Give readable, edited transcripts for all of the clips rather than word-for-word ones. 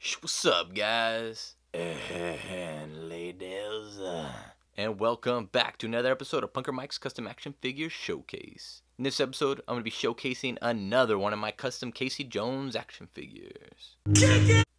What's up, guys? And ladies. And welcome back to another episode of Punker Mike's Custom Action Figure Showcase. In this episode, I'm going to be showcasing another one of my custom Casey Jones action figures.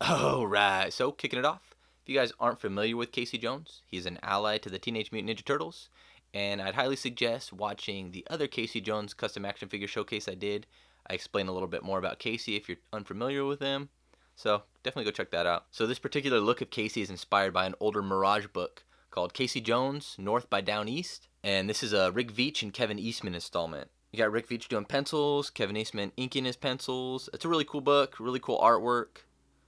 Alright, so kicking it off. If you guys aren't familiar with Casey Jones, he's an ally to the Teenage Mutant Ninja Turtles. And I'd highly suggest watching the other Casey Jones custom action figure showcase I did. I explain a little bit more about Casey if you're unfamiliar with him. So definitely go check that out. So this particular look of Casey is inspired by an older Mirage book called Casey Jones, North by Downeast. And this is a Rick Veitch and Kevin Eastman installment. You got Rick Veitch doing pencils, Kevin Eastman inking his pencils. It's a really cool book, really cool artwork.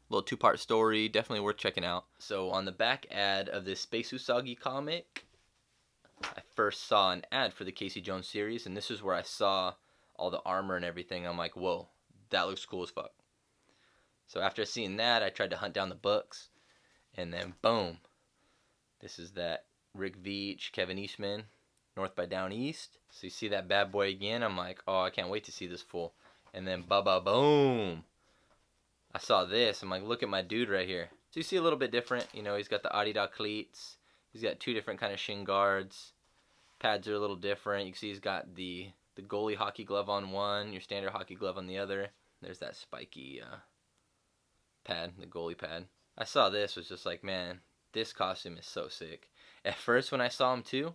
Little two-part story, definitely worth checking out. So on the back ad of this Space Usagi comic, I first saw an ad for the Casey Jones series, and this is where I saw all the armor and everything. I'm like, whoa, that looks cool as fuck. So after seeing that, I tried to hunt down the books, and then boom, this is that Rick Veitch, Kevin Eastman, North by Downeast. So you see that bad boy again, I'm like, oh, I can't wait to see this fool. And then boom, I saw this, I'm like, look at my dude right here. So you see a little bit different, you know, he's got the Adidas cleats, he's got two different kind of shin guards, pads are a little different. You can see he's got the goalie hockey glove on one, your standard hockey glove on the other. There's that spiky pad, the goalie pad. I saw this, was just like, man, this costume is so sick. At first when I saw him too,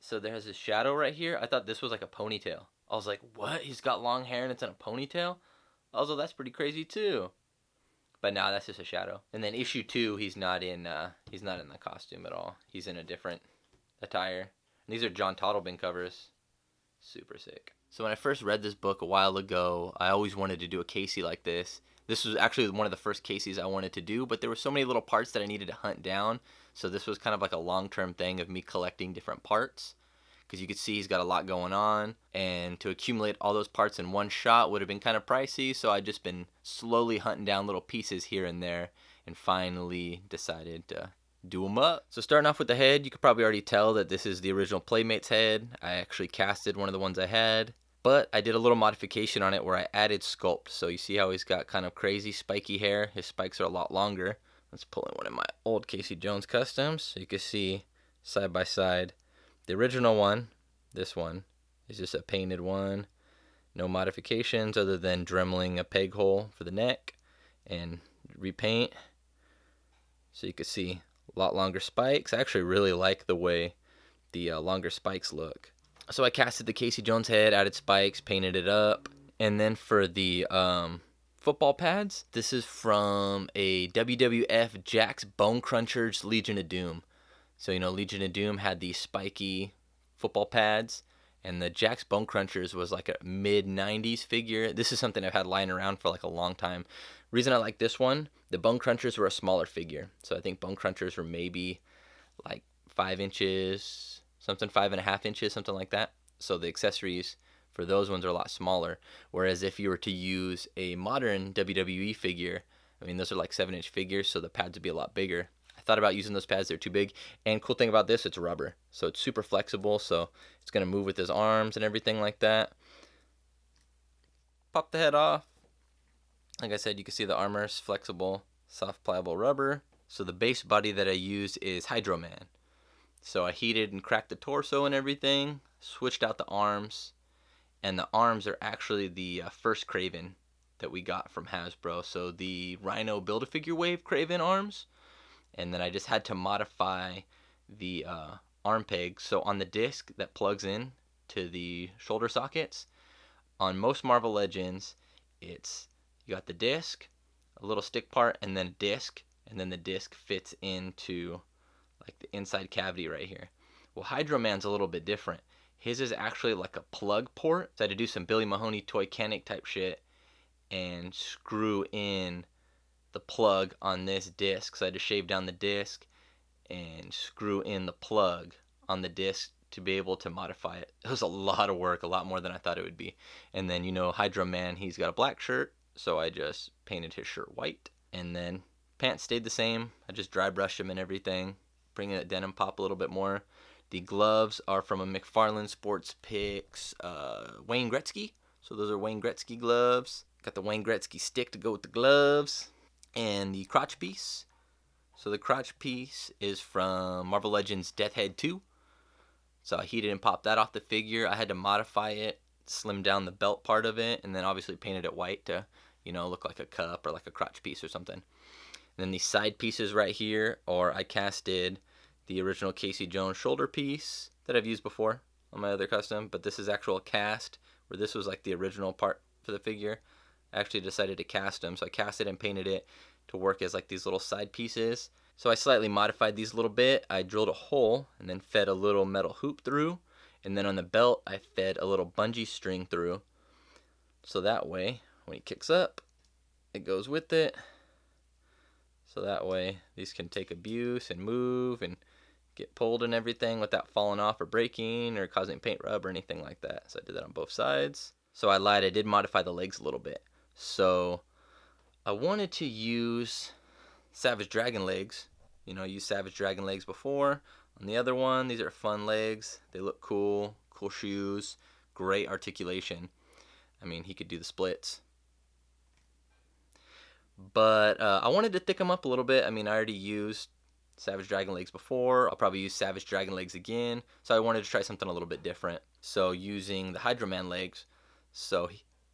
so there's a shadow right here, I thought this was like a ponytail. I was like, what? He's got long hair and it's in a ponytail? Also, that's pretty crazy too. But now that's just a shadow. And then issue 2, he's not in the costume at all. He's in a different attire. And these are John Toddleben covers. Super sick. So when I first read this book a while ago, I always wanted to do a Casey like this. This was actually one of the first Caseys I wanted to do, but there were so many little parts that I needed to hunt down. So this was kind of like a long-term thing of me collecting different parts. Because you could see he's got a lot going on, and to accumulate all those parts in one shot would have been kind of pricey, so I'd just been slowly hunting down little pieces here and there, and finally decided to do them up. So starting off with the head, you could probably already tell that this is the original Playmates head. I actually casted one of the ones I had, but I did a little modification on it where I added sculpt. So you see how he's got kind of crazy spiky hair. His spikes are a lot longer. Let's pull in one of my old Casey Jones customs so you can see side by side. The original one, this one, is just a painted one. No modifications other than dremeling a peg hole for the neck and repaint. So you can see a lot longer spikes. I actually really like the way the longer spikes look. So I casted the Casey Jones head, added spikes, painted it up. And then for the football pads, this is from a WWF Jack's Bone Crunchers Legion of Doom. So, you know, Legion of Doom had these spiky football pads, and the Jack's Bone Crunchers was like a mid-90s figure. This is something I've had lying around for like a long time. Reason I like this one, the Bone Crunchers were a smaller figure. So I think Bone Crunchers were maybe like 5 inches, something 5.5 inches, something like that. So the accessories for those ones are a lot smaller. Whereas if you were to use a modern WWE figure, I mean, those are like 7-inch figures, so the pads would be a lot bigger. Thought about using those pads, they're too big. And cool thing about this, it's rubber, so it's super flexible, so it's going to move with his arms and everything like that. Pop the head off. Like I said, you can see the armor is flexible, soft pliable rubber. So the base body that I use is Hydro Man. So I heated and cracked the torso and everything, switched out the arms, and the arms are actually the first Kraven that we got from Hasbro. So the Rhino Build-A-Figure Wave Kraven arms. And then I just had to modify the arm peg. So on the disc that plugs in to the shoulder sockets, on most Marvel Legends, it's you got the disc, a little stick part, and then a disc, and then the disc fits into like the inside cavity right here. Well, Hydro Man's a little bit different. His is actually like a plug port. So I had to do some Billy Mahoney toy Canic type shit and screw in the plug on this disc. So I had to shave down the disc and screw in the plug on the disc to be able to modify it. It was a lot of work, a lot more than I thought it would be. And then, you know, Hydro Man, he's got a black shirt, so I just painted his shirt white. And then pants stayed the same. I just dry brushed them and everything, bringing that denim pop a little bit more. The gloves are from a McFarlane Sports Picks Wayne Gretzky. So those are Wayne Gretzky gloves. Got the Wayne Gretzky stick to go with the gloves. And the crotch piece. So the crotch piece is from Marvel Legends Death Head 2. So I heated and popped that off the figure. I had to modify it, slim down the belt part of it, and then obviously painted it white to, look like a cup or like a crotch piece or something. And then these side pieces right here, or I casted the original Casey Jones shoulder piece that I've used before on my other custom, but this is actual cast, where this was like the original part for the figure. I actually decided to cast them, so I cast it and painted it to work as like these little side pieces. So I slightly modified these a little bit. I drilled a hole and then fed a little metal hoop through, and then on the belt I fed a little bungee string through, so that way when he kicks up it goes with it, so that way these can take abuse and move and get pulled and everything without falling off or breaking or causing paint rub or anything like that. So I did that on both sides. So I lied, I did modify the legs a little bit. So I wanted to use Savage Dragon legs. I used Savage Dragon legs before on the other one. These are fun legs. They look cool. Cool shoes. Great articulation. I mean, he could do the splits. But I wanted to thick them up a little bit. I mean, I already used Savage Dragon legs before. I'll probably use Savage Dragon legs again. So I wanted to try something a little bit different. So using the Hydro Man legs. So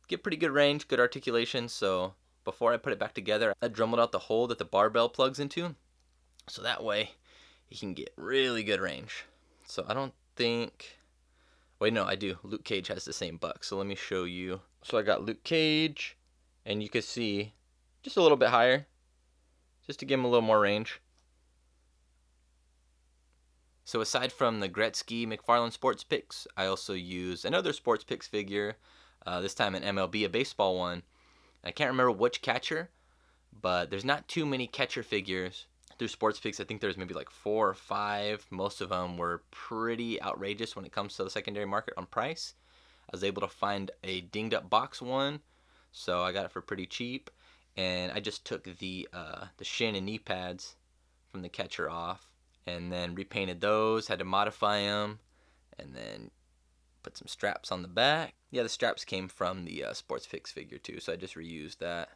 get pretty good range, good articulation. So before I put it back together, I drummed out the hole that the barbell plugs into. So that way he can get really good range. So I don't think... Wait, no, I do. Luke Cage has the same buck. So let me show you. So I got Luke Cage, and you can see just a little bit higher, just to give him a little more range. So aside from the Gretzky McFarlane Sports Picks, I also use another Sports Picks figure, this time an MLB, a baseball one. I can't remember which catcher, but there's not too many catcher figures through Sports Picks. I think there's maybe like 4 or 5. Most of them were pretty outrageous when it comes to the secondary market on price. I was able to find a dinged up box one, so I got it for pretty cheap. And I just took the shin and knee pads from the catcher off, and then repainted those. Had to modify them, and then put some straps on the back. Yeah, the straps came from the Sports Picks figure too, so I just reused that.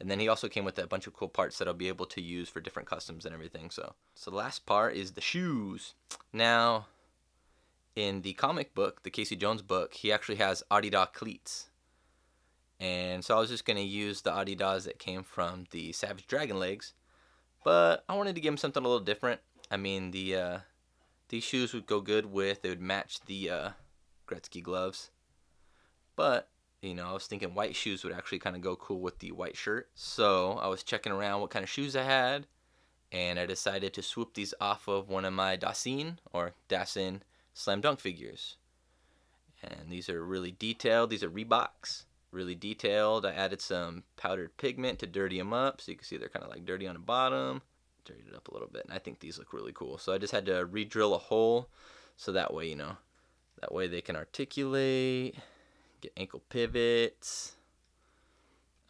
And then he also came with a bunch of cool parts that I'll be able to use for different customs and everything. So the last part is the shoes. Now, in the comic book, the Casey Jones book, he actually has Adidas cleats. And so I was just going to use the Adidas that came from the Savage Dragon legs. But I wanted to give him something a little different. I mean, these shoes would go good with, they would match the Gretzky gloves. But I was thinking white shoes would actually kind of go cool with the white shirt. So I was checking around what kind of shoes I had, and I decided to swoop these off of one of my Dassin Slam Dunk figures. And these are really detailed. These are Reeboks, really detailed. I added some powdered pigment to dirty them up, so you can see they're kind of like dirty on the bottom. Dirtied it up a little bit, and I think these look really cool. So I just had to re-drill a hole, so that way, that way they can articulate. Get ankle pivots.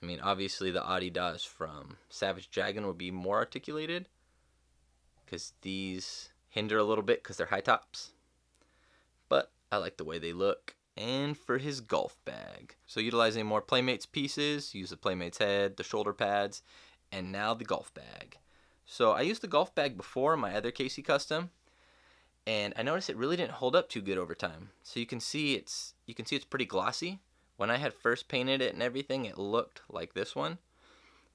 I mean, obviously the Adidas from Savage Dragon would be more articulated, because these hinder a little bit because they're high tops. But I like the way they look. And for his golf bag. So utilizing more Playmates pieces, use the Playmates head, the shoulder pads, and now the golf bag. So I used the golf bag before in my other Casey custom, and I noticed it really didn't hold up too good over time. So you can see it's pretty glossy. When I had first painted it and everything, it looked like this one.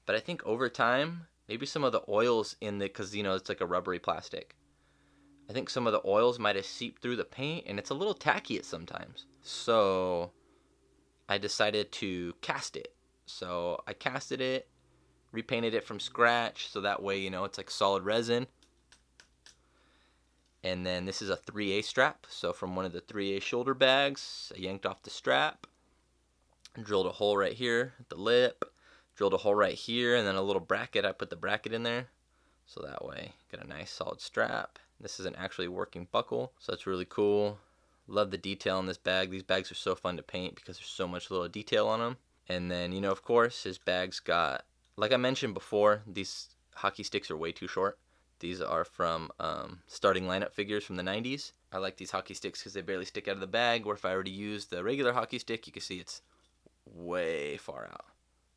But I think over time, maybe some of the oils in the, because it's like a rubbery plastic. I think some of the oils might have seeped through the paint, and it's a little tacky at sometimes. So I decided to cast it. So I casted it, repainted it from scratch, so that way, it's like solid resin. And then this is a 3A strap. So from one of the 3A shoulder bags, I yanked off the strap, drilled a hole right here at the lip, drilled a hole right here, and then a little bracket. I put the bracket in there, so that way get a nice solid strap. This is an actually working buckle, so that's really cool. Love the detail in this bag. These bags are so fun to paint because there's so much little detail on them. And then, of course, his bag's got, like I mentioned before, these hockey sticks are way too short. These are from starting lineup figures from the 90s. I like these hockey sticks because they barely stick out of the bag, where if I were to use the regular hockey stick, you can see it's way far out.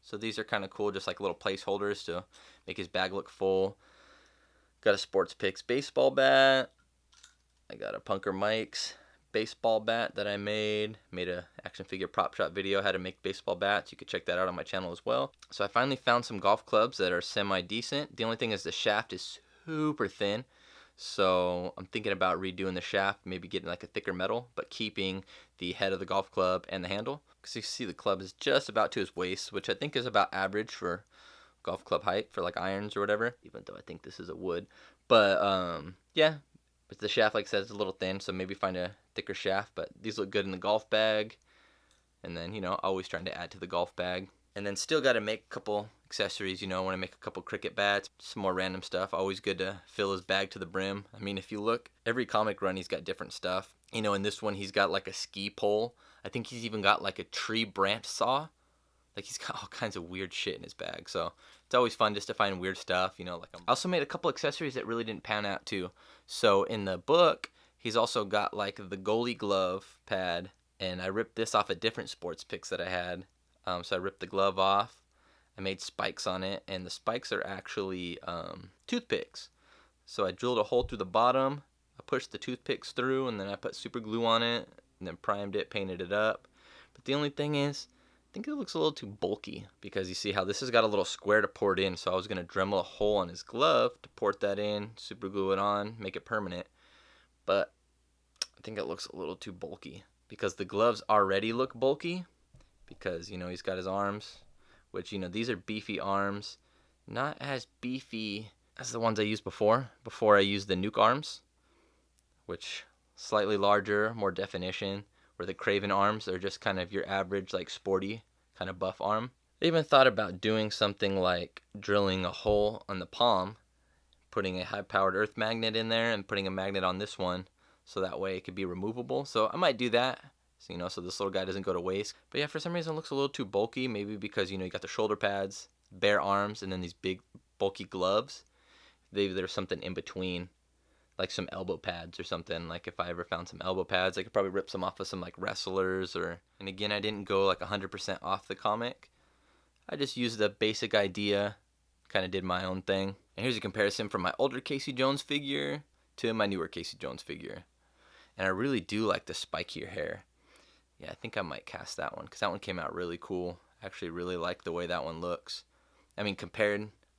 So these are kind of cool, just like little placeholders to make his bag look full. Got a Sports Picks baseball bat. I got a Punker Mike's baseball bat that I made. Made a action figure prop shot video how to make baseball bats. You could check that out on my channel as well. So I finally found some golf clubs that are semi-decent. The only thing is the shaft is super thin. So I'm thinking about redoing the shaft, maybe getting like a thicker metal, but keeping the head of the golf club and the handle. Because you see the club is just about to his waist, which I think is about average for golf club height for like irons or whatever, even though I think this is a wood. But yeah, but the shaft, like I said, is a little thin, so maybe find a thicker shaft. But these look good in the golf bag. And then, always trying to add to the golf bag. And then still got to make a couple accessories, I want to make a couple cricket bats, some more random stuff. Always good to fill his bag to the brim. I mean, if you look, every comic run, he's got different stuff. In this one, he's got like a ski pole. I think he's even got like a tree branch saw. Like, he's got all kinds of weird shit in his bag. So it's always fun just to find weird stuff, I also made a couple accessories that really didn't pan out too. So in the book, he's also got like the goalie glove pad. And I ripped this off a different Sports Picks that I had. So I ripped the glove off. I made spikes on it. And the spikes are actually toothpicks. So I drilled a hole through the bottom. I pushed the toothpicks through. And then I put super glue on it. And then primed it, painted it up. But the only thing is, I think it looks a little too bulky. Because you see how this has got a little square to pour it in. So I was going to Dremel a hole on his glove to port that in. Super glue it on. Make it permanent. But I think it looks a little too bulky. Because the gloves already look bulky. Because, he's got his arms. Which, these are beefy arms. Not as beefy as the ones I used before. Before I used the Nuke arms. Which, slightly larger, more definition. Where the Craven arms are just kind of your average, like, sporty, kind of buff arm. I even thought about doing something like drilling a hole on the palm. Putting a high-powered earth magnet in there. And putting a magnet on this one. So that way it could be removable. So I might do that. So this little guy doesn't go to waste. But yeah, for some reason it looks a little too bulky. Maybe because, you got the shoulder pads, bare arms, and then these big bulky gloves. Maybe there's something in between. Like some elbow pads or something. Like if I ever found some elbow pads, I could probably rip some off of some like wrestlers. And again, I didn't go like 100% off the comic. I just used the basic idea. Kind of did my own thing. And here's a comparison from my older Casey Jones figure to my newer Casey Jones figure. And I really do like the spikier hair. Yeah, I think I might cast that one because that one came out really cool. I actually really like the way that one looks. I mean,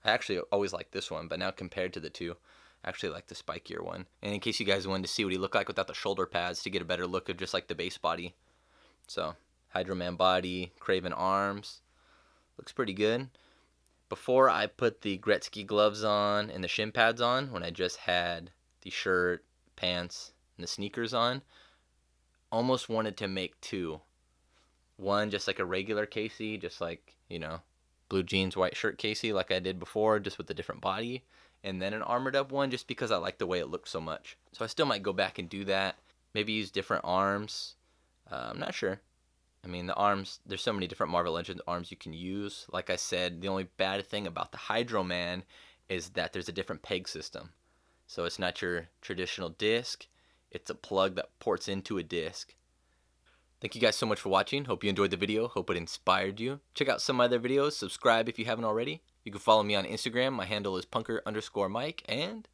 I actually always liked this one, but now compared to the two, I actually like the spikier one. And in case you guys wanted to see what he looked like without the shoulder pads to get a better look of just like the base body. So, Hydro Man body, Craven arms. Looks pretty good. Before I put the Gretzky gloves on and the shin pads on, when I just had the shirt, pants, and the sneakers on, almost wanted to make two. One just like a regular Casey, just like, blue jeans, white shirt Casey like I did before, just with a different body. And then an armored up one just because I like the way it looked so much. So I still might go back and do that. Maybe use different arms. I'm not sure. I mean, the arms, there's so many different Marvel Legends arms you can use. Like I said, the only bad thing about the Hydro Man is that there's a different peg system. So it's not your traditional disc. It's a plug that ports into a disc. Thank you guys so much for watching. Hope you enjoyed the video. Hope it inspired you. Check out some other videos. Subscribe if you haven't already. You can follow me on Instagram. My handle is punker_Mike. And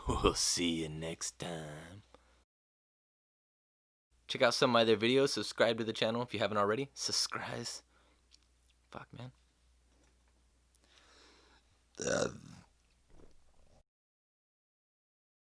we'll see you next time. Check out some other videos. Subscribe to the channel if you haven't already. Subscribe. Fuck, man.